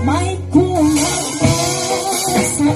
May kumaga sa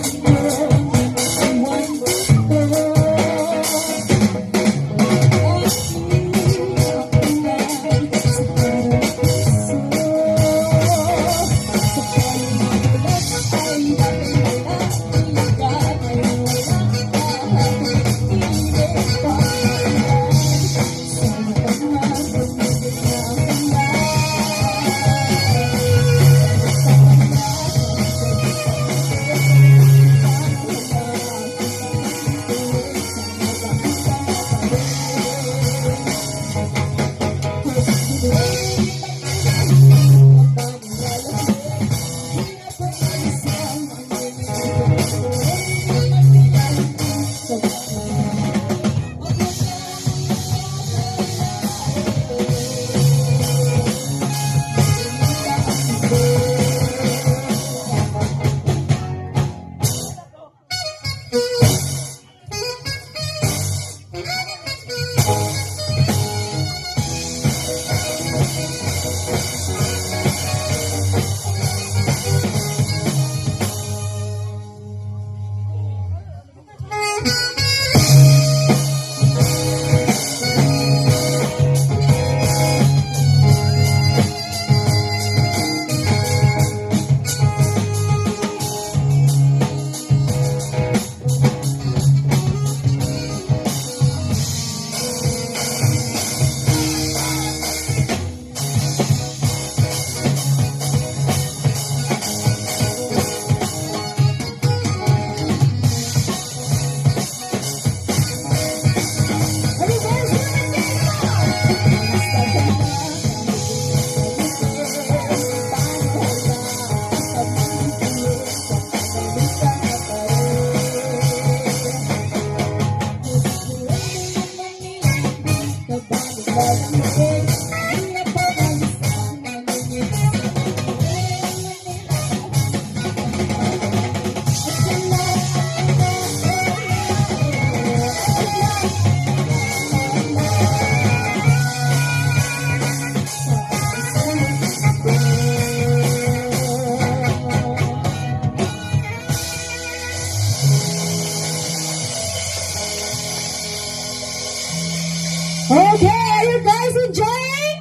Okay, are you guys enjoying?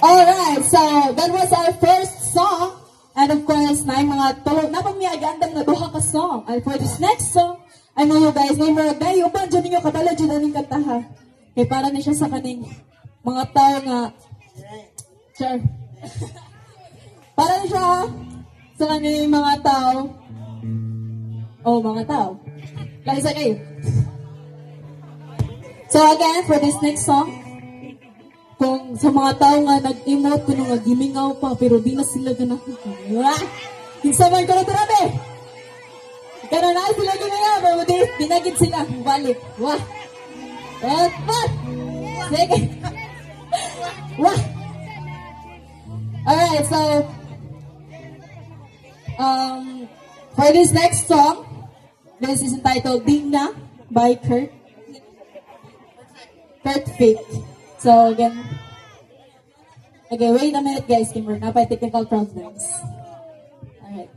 Alright, so that was our first song. And of course, na mga tulog, napamiyagandang na duha ka song. And for this next song, I know you guys, may mga gayo pa, dyan ninyo katala, dyan naning kataha. Kaya para na siya sa kaning mga tao nga, sure. Para na siya sa kaning mga tao. Oh, mga tao. Laisa kayo. So again, for this next song, kung sa mga tao nga nag-emote, kung nga gimingaw pa, pero di na sila ganang hinsaman ko na tarabi! Kaya na sila gimingaw, pero di dinagid sila, balik. Wah! What? Sige! Wah! Alright, so, for this next song, this is entitled Digna by Perfect. So again, okay, wait a minute guys, Kimber, napay technical problems. Alright.